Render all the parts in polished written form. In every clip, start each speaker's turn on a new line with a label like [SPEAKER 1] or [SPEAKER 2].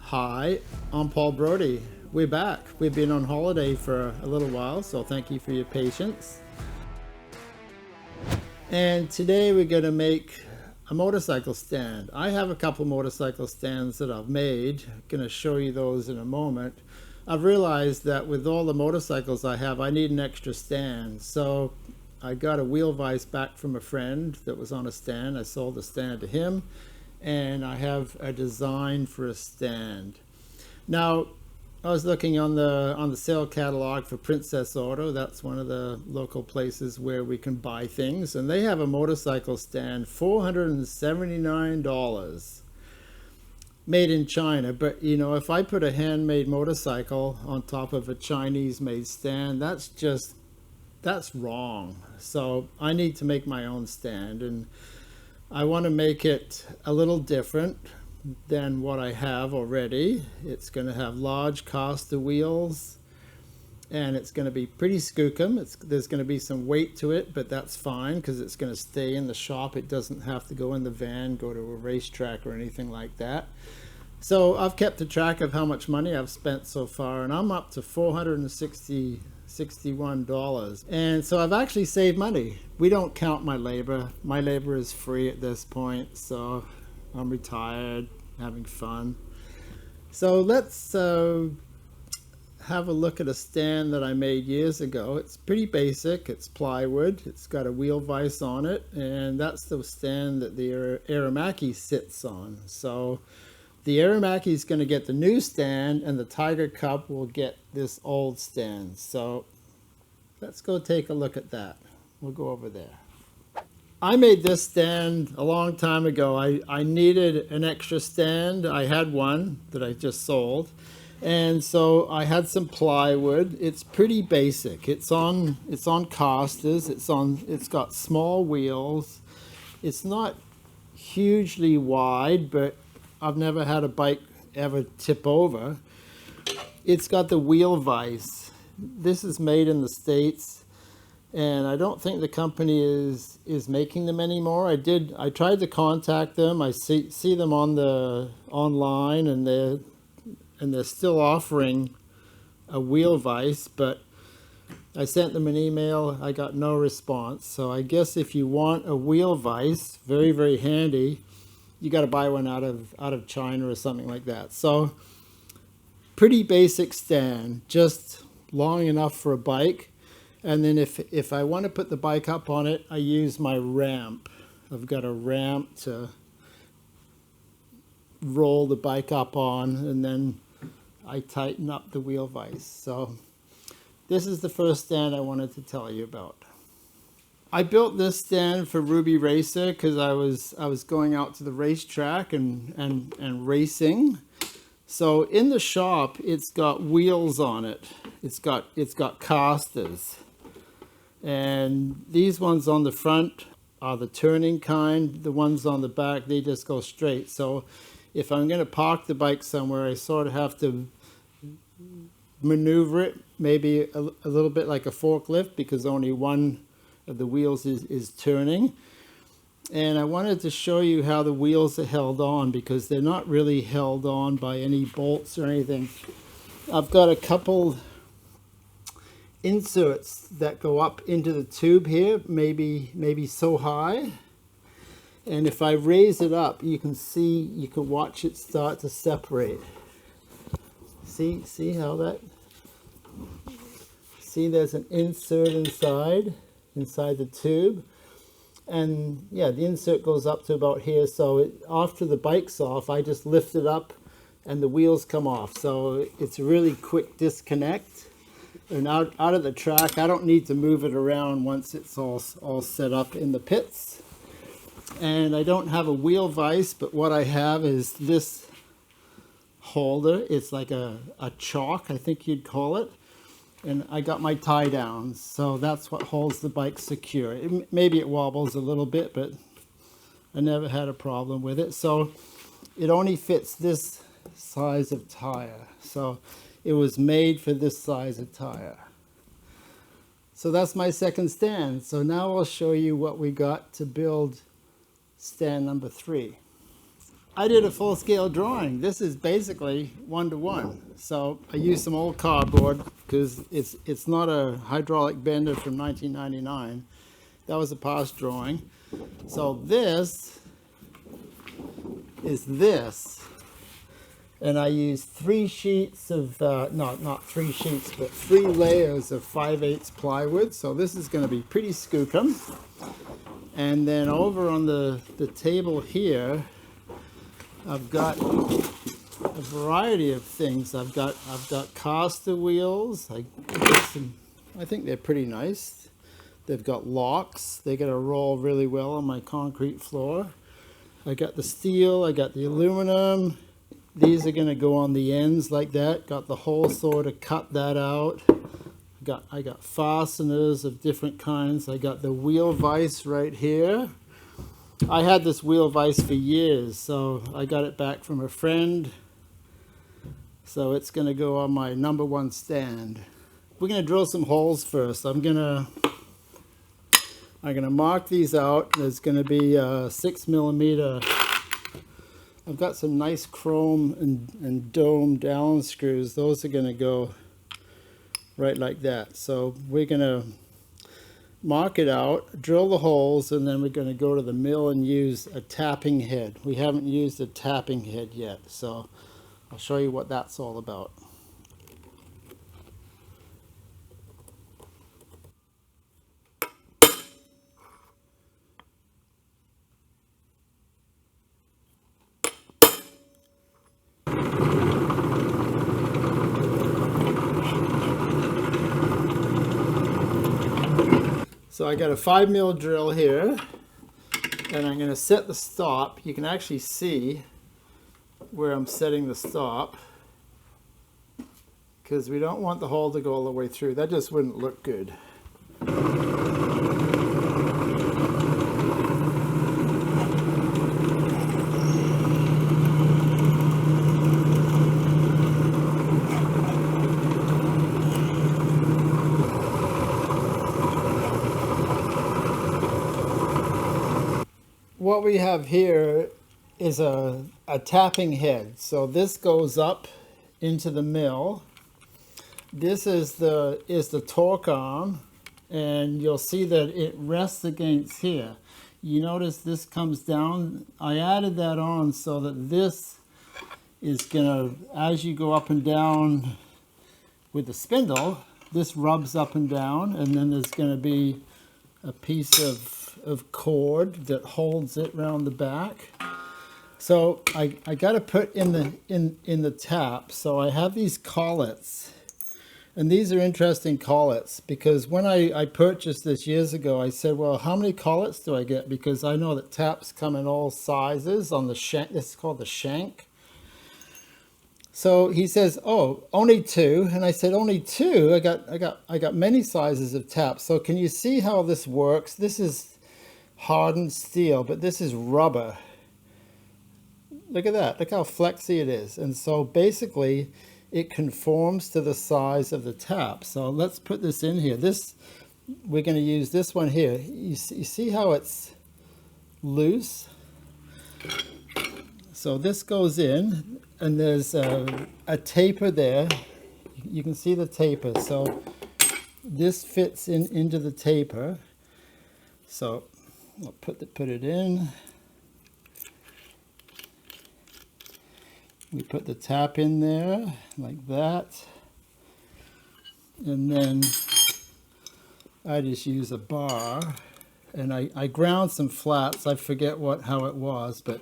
[SPEAKER 1] Hi, I'm Paul Brodie. We're back. We've been on holiday for a little while, so thank you for your patience. And today we're going to make a motorcycle stand. I have a couple motorcycle stands that I've made. I'm going to show you those in a moment. I've realized that with all the motorcycles I have, I need an extra stand. So I got a wheel vise back from a friend that was on a stand. I sold the stand to him, and I have a design for a stand. Now, I was looking on the sale catalog for Princess Auto. That's one of the local places where we can buy things, and they have a motorcycle stand, $479, made in China. But you know, if I put a handmade motorcycle on top of a Chinese made stand, that's wrong. So I need to make my own stand, and I want to make it a little different than what I have already. It's going to have large caster wheels, and it's going to be pretty skookum. There's going to be some weight to it, but that's fine because it's going to stay in the shop. It doesn't have to go in the van, go to a racetrack or anything like that. So I've kept a track of how much money I've spent so far, and I'm up to $461. And so I've actually saved money. We don't count my labor. My labor is free at this point, so I'm retired, having fun. So let's have a look at a stand that I made years ago. It's pretty basic. It's plywood. It's got a wheel vise on it, and that's the stand that the Aramaki sits on. So the Aramaki is going to get the new stand, and the Tiger Cub will get this old stand. So let's go take a look at that. We'll go over there. I made this stand a long time ago. I needed an extra stand. I had one that I just sold, and so I had some plywood. It's pretty basic. It's on casters. It's got small wheels. It's not hugely wide, but I've never had a bike ever tip over. It's got the wheel vise. This is made in the States, and I don't think the company is making them anymore. I tried to contact them. I see them on the online, and they're still offering a wheel vise, but I sent them an email. I got no response. So I guess if you want a wheel vise, very, very handy, you got to buy one out of China or something like that. So pretty basic stand, just long enough for a bike. And then if I want to put the bike up on it, I use my ramp. I've got a ramp to roll the bike up on, and then I tighten up the wheel vise. So this is the first stand I wanted to tell you about. I built this stand for Ruby Racer because I was going out to the racetrack and racing. So in the shop, it's got wheels on it. It's got casters. And these ones on the front are the turning kind. The ones on the back, they just go straight. So if I'm going to park the bike somewhere, I sort of have to maneuver it, maybe a little bit like a forklift, because only one of the wheels is turning. And I wanted to show you how the wheels are held on, because they're not really held on by any bolts or anything. I've got a couple inserts that go up into the tube here, maybe so high. And if I raise it up, you can watch it start to separate. See how that? See, there's an insert inside the tube, and yeah, the insert goes up to about here. So after the bike's off, I just lift it up and the wheels come off. So it's a really quick disconnect, and out of the track. I don't need to move it around once it's all set up in the pits. And I don't have a wheel vise, but what I have is this holder. It's like a chalk, I think you'd call it. And I got my tie downs, so that's what holds the bike secure. Maybe it wobbles a little bit, but I never had a problem with it. So it only fits this size of tire. So it was made for this size of tire. So that's my second stand. So now I'll show you what we got to build stand number 3. I did a full-scale drawing. This is basically 1-to-1. So I used some old cardboard because it's not a hydraulic bender from 1999. That was a past drawing. So this is this. And I used 3 sheets of, not 3 sheets, but 3 layers of 5/8 plywood. So this is going to be pretty skookum. And then over on the table here, I've got a variety of things. I've got caster wheels. I think they're pretty nice. They've got locks. They're going to roll really well on my concrete floor. I got the steel. I got the aluminum. These are going to go on the ends like that. Got the hole saw to cut that out. I got fasteners of different kinds. I got the wheel vise right here. I had this wheel vise for years, so I got it back from a friend. So it's going to go on my #1 stand. We're going to drill some holes first. I'm gonna mark these out. There's going to be 6mm. I've got some nice chrome and domed Allen screws. Those are going to go right like that. So we're going to mark it out, drill the holes, and then we're going to go to the mill and use a tapping head. We haven't used a tapping head yet, so I'll show you what that's all about. So I got a 5mm drill here, and I'm going to set the stop. You can actually see where I'm setting the stop, because we don't want the hole to go all the way through. That just wouldn't look good. What we have here is a tapping head. So this goes up into the mill. This is the torque arm, and you'll see that it rests against here. You notice this comes down. I added that on so that this is gonna, as you go up and down with the spindle, this rubs up and down, and then there's gonna be a piece of cord that holds it around the back. So I got to put in the tap. So I have these collets, and these are interesting collets, because when I purchased this years ago, I said, well, how many collets do I get? Because I know that taps come in all sizes on the shank. This is called the shank. So he says, oh, only 2. And I said, only 2? I got many sizes of taps. So can you see how this works? This is hardened steel, but this is rubber. Look at that. Look how flexy it is. And so basically it conforms to the size of the tap. So let's put this in here. We're going to use this one here. You see how it's loose? So this goes in, and there's a taper there. You can see the taper. So this fits into the taper. So I'll put it in. We put the tap in there like that, and then I just use a bar, and I ground some flats. I forget how it was, but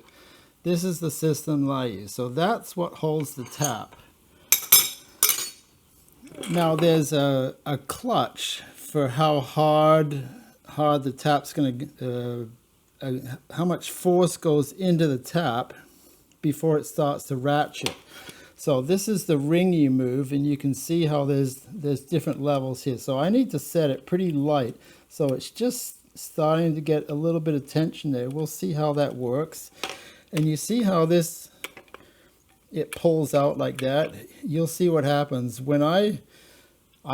[SPEAKER 1] this is the system that I use. So that's what holds the tap. Now there's a clutch for how hard the tap's going to, how much force goes into the tap before it starts to ratchet. So this is the ring you move, and you can see how there's different levels here. So I need to set it pretty light, so it's just starting to get a little bit of tension there. We'll see how that works. And you see how it pulls out like that. You'll see what happens when I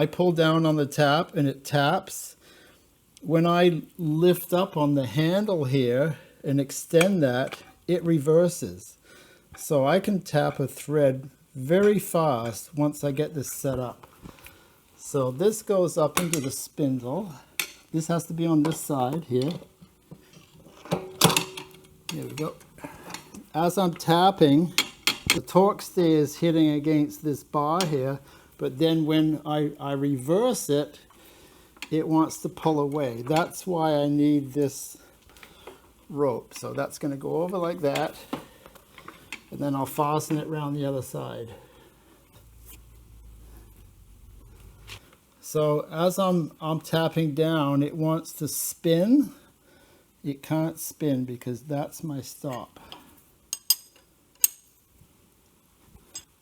[SPEAKER 1] pull down on the tap and it taps. When I lift up on the handle here and extend that, it reverses. So I can tap a thread very fast once I get this set up. So this goes up into the spindle. This has to be on this side here. There we go. As I'm tapping, the torque stay is hitting against this bar here, but then when I reverse it, it wants to pull away. That's why I need this rope. So that's going to go over like that, and then I'll fasten it around the other side. So as I'm tapping down, it wants to spin. It can't spin because that's my stop.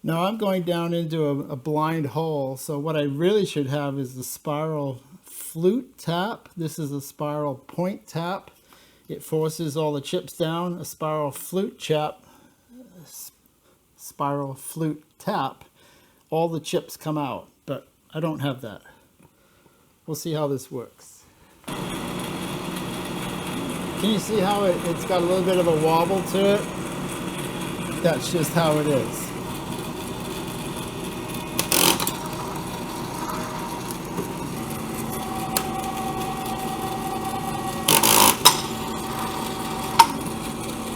[SPEAKER 1] Now I'm going down into a blind hole, so what I really should have is the spiral flute tap. This is a spiral point tap. It forces all the chips down. A spiral flute tap, all the chips come out, but I don't have that. We'll see how this works. Can you see how it's got a little bit of a wobble to it? That's just how it is.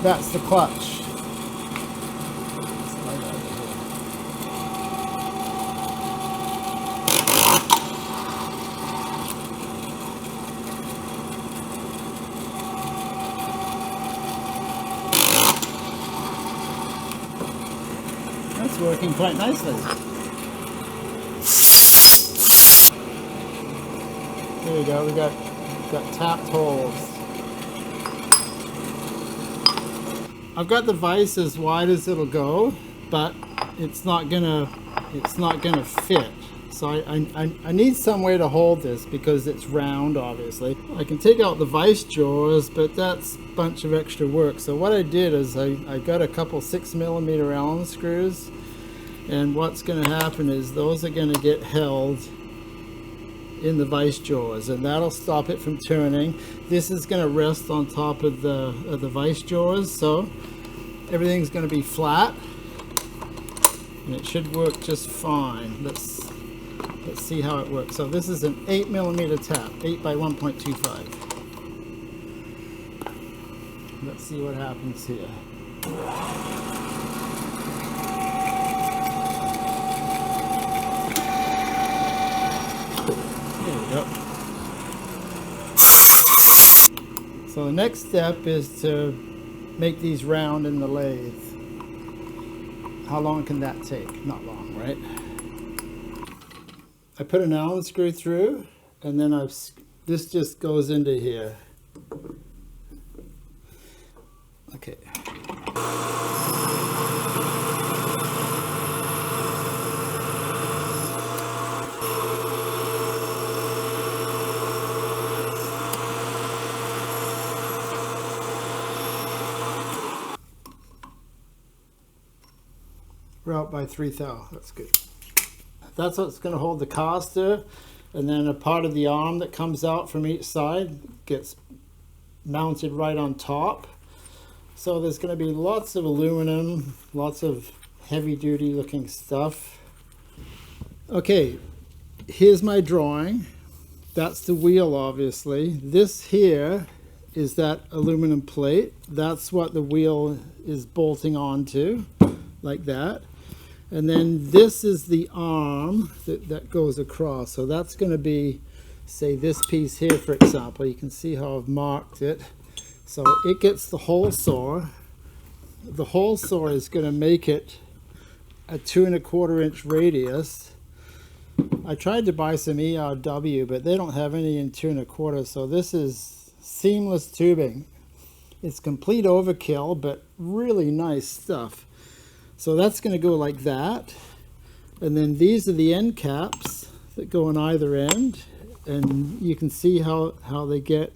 [SPEAKER 1] That's the clutch. That's working quite nicely. There we go, we got tapped holes. I've got the vise as wide as it'll go, but it's not gonna fit. So I need some way to hold this because it's round, obviously. I can take out the vise drawers, but that's a bunch of extra work. So what I did is I got a couple 6mm Allen screws, and what's gonna happen is those are gonna get held in the vise drawers, and that'll stop it from turning. This is going to rest on top of the vise drawers, so everything's going to be flat, and it should work just fine. Let's see how it works. So this is an 8mm tap, 8 by 1.25. Let's see what happens here. So the next step is to make these round in the lathe. How long can that take? Not long, right? I put an Allen screw through, and then this just goes into here. Okay. We're out by 3 thou. That's good. That's what's going to hold the caster, and then a part of the arm that comes out from each side gets mounted right on top. So there's going to be lots of aluminum, lots of heavy-duty looking stuff. Okay, here's my drawing. That's the wheel, obviously. This here is that aluminum plate. That's what the wheel is bolting onto, like that. And then this is the arm that goes across. So that's going to be, say, this piece here, for example. You can see how I've marked it. So it gets the hole saw. The hole saw is going to make it a 2 1/4 inch radius. I tried to buy some ERW, but they don't have any in 2 1/4. So this is seamless tubing. It's complete overkill, but really nice stuff. So that's going to go like that, and then these are the end caps that go on either end, and you can see how they get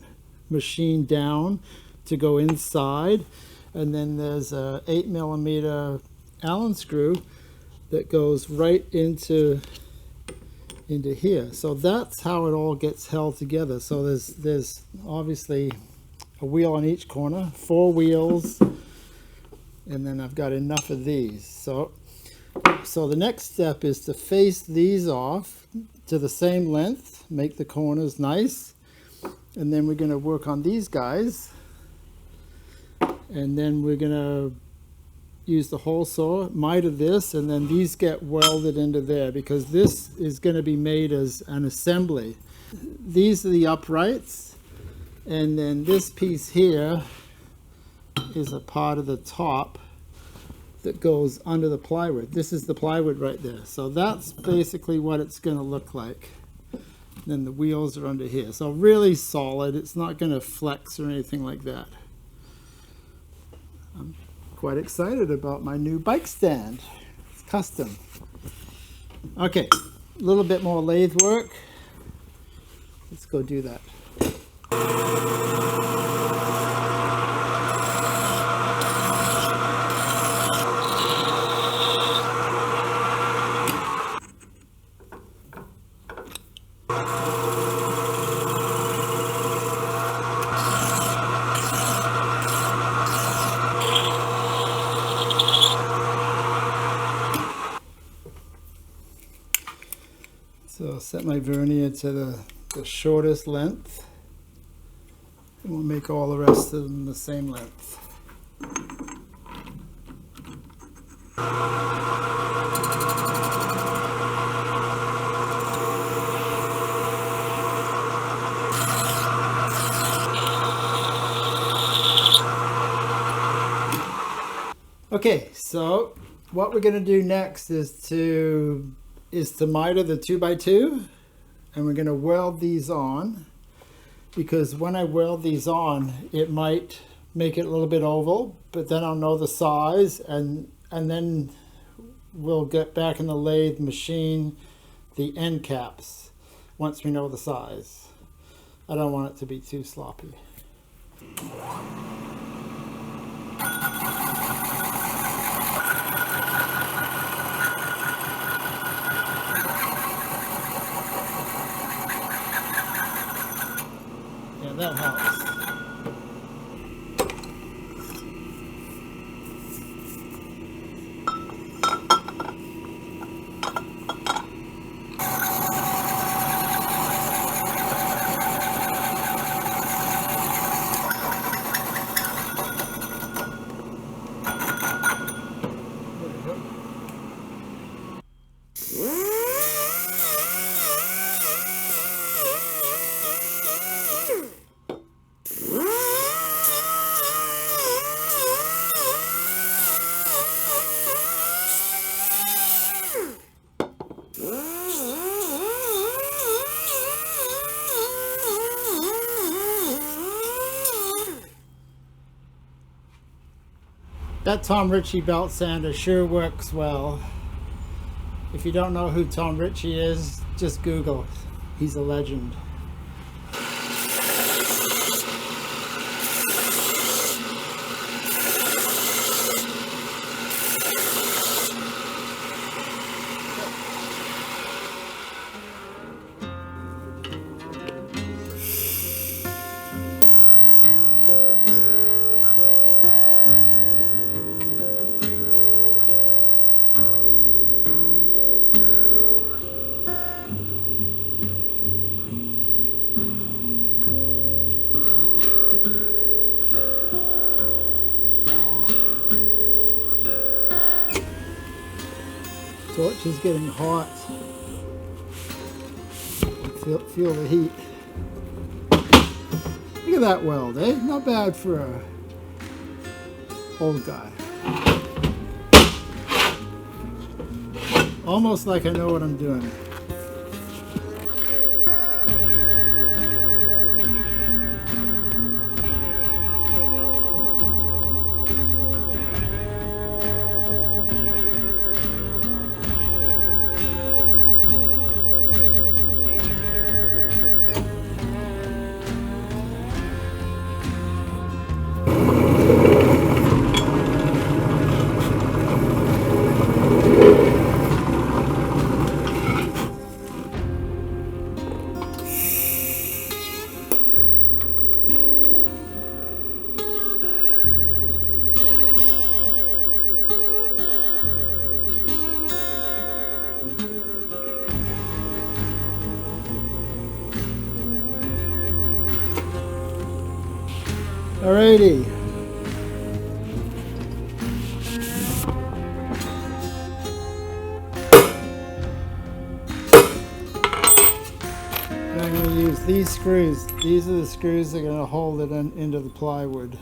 [SPEAKER 1] machined down to go inside. And then there's a 8mm Allen screw that goes right into here. So that's how it all gets held together. So there's obviously a wheel on each corner, 4 wheels. and then I've got enough of these. So the next step is to face these off to the same length, make the corners nice, and then we're going to work on these guys, and then we're going to use the hole saw, miter this, and then these get welded into there because this is going to be made as an assembly. These are the uprights, and then this piece here is a part of the top that goes under the plywood. This is the plywood right there. So that's basically what it's going to look like. Then the wheels are under here. So really solid. It's not going to flex or anything like that. I'm quite excited about my new bike stand. It's custom. Okay, a little bit more lathe work. Let's go do that. So I'll set my vernier to the shortest length, and we'll make all the rest of them the same length. Okay, so what we're going to do next is to miter the 2x2, and we're going to weld these on, because when I weld these on it might make it a little bit oval, but then I'll know the size, and then we'll get back in the lathe machine the end caps once we know the size. I don't want it to be too sloppy. That helps. That Tom Ritchie belt sander sure works well. If you don't know who Tom Ritchie is, just Google. He's a legend. Torch is getting hot. Feel the heat. Look at that weld, eh? Not bad for a old guy. Almost like I know what I'm doing. Alrighty. And I'm going to use these screws. These are the screws that are going to hold it into the plywood.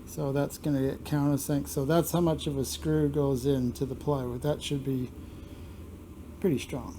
[SPEAKER 1] So that's going to get countersunk. So that's how much of a screw goes into the plywood. That should be pretty strong.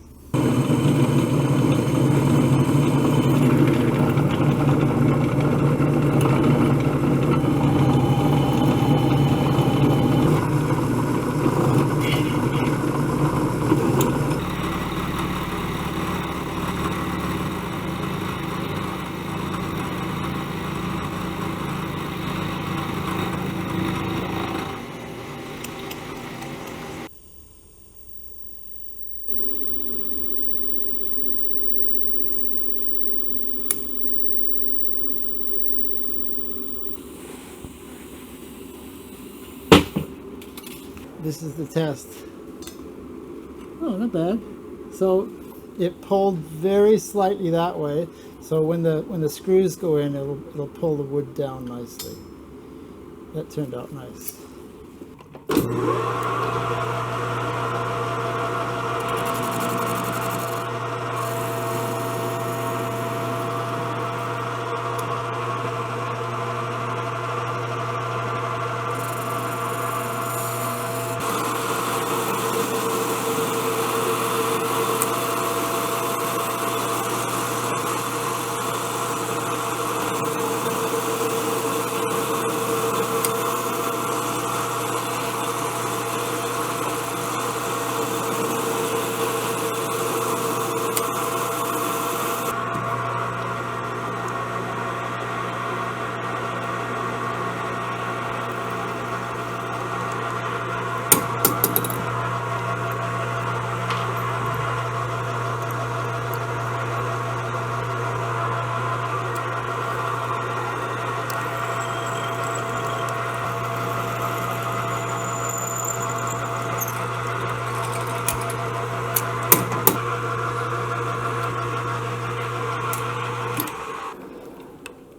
[SPEAKER 1] This is the test. Oh, not bad. So it pulled very slightly that way. So when the screws go in, it'll pull the wood down nicely. That turned out nice.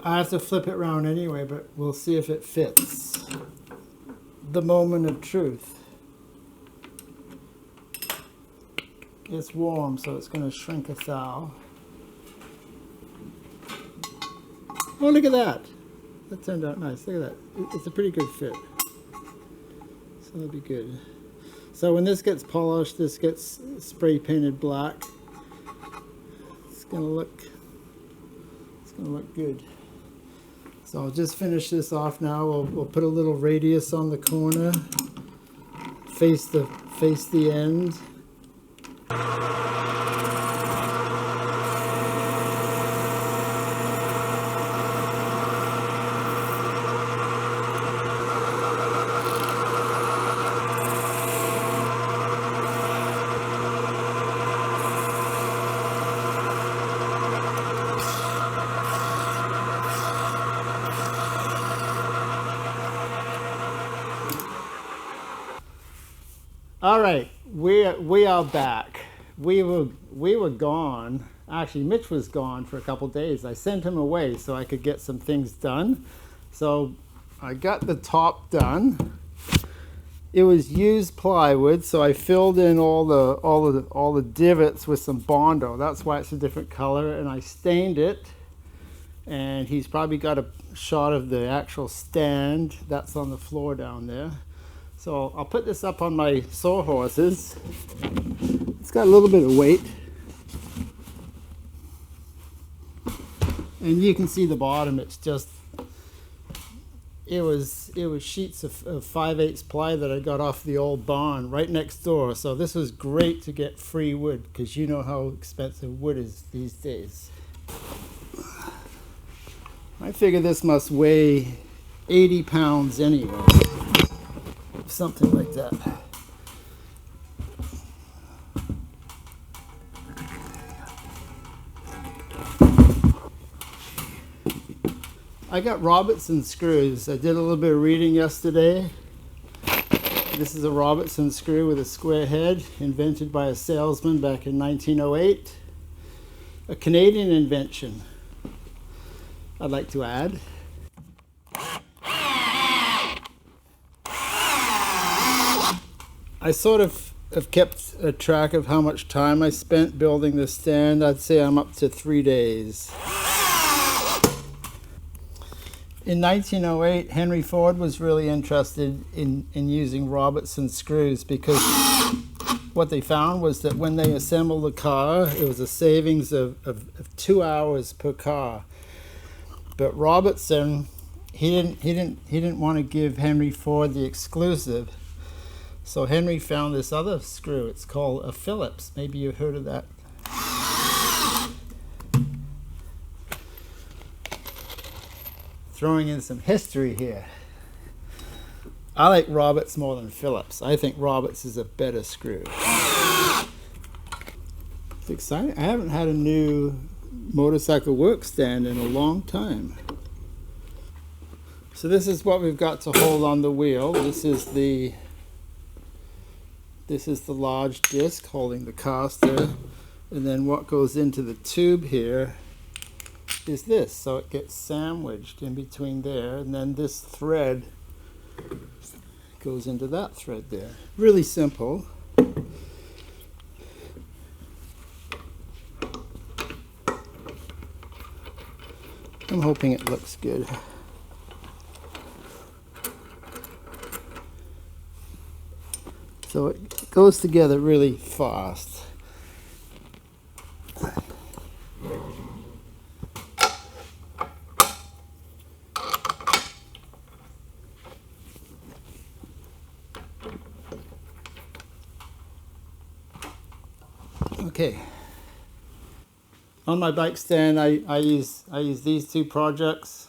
[SPEAKER 1] I have to flip it around anyway, but we'll see if it fits. The moment of truth. It's warm, so it's going to shrink a thou. Oh, look at that. That turned out nice. Look at that. It's a pretty good fit. So that'll be good. So when this gets polished, this gets spray painted black. It's going to look good. So I'll just finish this off now. We'll put a little radius on the corner, face the end. All right, we are back. We were gone. Actually, Mitch was gone for a couple days. I sent him away so I could get some things done. So I got the top done. It was used plywood, so I filled in all the divots with some Bondo. That's why it's a different color, and I stained it. And he's probably got a shot of the actual stand that's on the floor down there. So I'll put this up on my sawhorses. It's got a little bit of weight. And you can see the bottom, it's just, it was sheets of 5/8 ply that I got off the old barn right next door. So this was great to get free wood, because you know how expensive wood is these days. I figure this must weigh 80 pounds anyway. Something like that. I got Robertson Screws. I did a little bit of reading yesterday. This is a Robertson screw with a square head, invented by a salesman back in 1908. A Canadian invention, I'd like to add. I sort of have kept a track of how much time I spent building this stand. I'd say I'm up to 3 days. In 1908, Henry Ford was really interested in using Robertson screws because what they found was that when they assembled the car, it was a savings of 2 hours per car. But Robertson, he didn't want to give Henry Ford the exclusive. So Henry found this other screw. It's called a Phillips. Maybe you've heard of that. Throwing in some history here. I like Roberts more than Phillips. I think Roberts is a better screw. It's exciting. I haven't had a new motorcycle work stand in a long time. So this is what we've got to hold on the wheel. This is the large disc holding the caster, and then what goes into the tube here is this, so it gets sandwiched in between there, and then this thread goes into that thread there. Really simple. I'm hoping it looks good. So it goes together really fast. Okay. On my bike stand, I use these two products.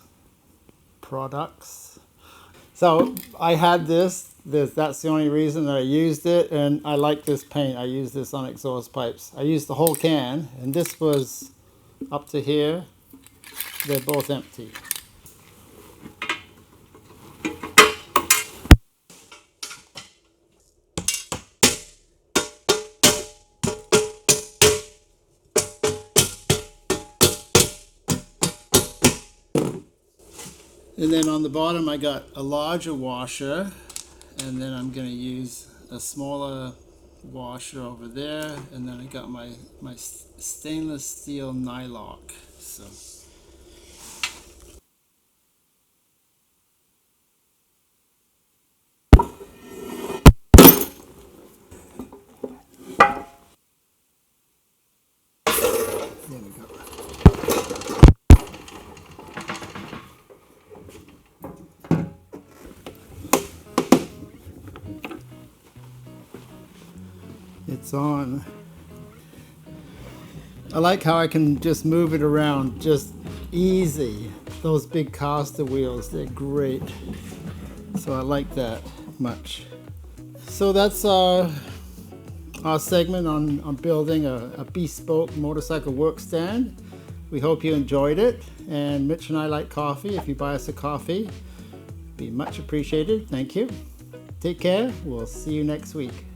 [SPEAKER 1] So I had this. That's the only reason that I used it, and I like this paint. I use this on exhaust pipes. I used the whole can, and this was up to here. They're both empty. And then on the bottom I got a larger washer, and then I'm going to use a smaller washer over there, and then I got my stainless steel nylock. So there we go. It's on. I like how I can just move it around just easy. Those big caster wheels, they're great. So I like that much. So that's our segment on building a bespoke motorcycle work stand. We hope you enjoyed it. And Mitch and I like coffee. If you buy us a coffee, it'd be much appreciated. Thank you. Take care. We'll see you next week.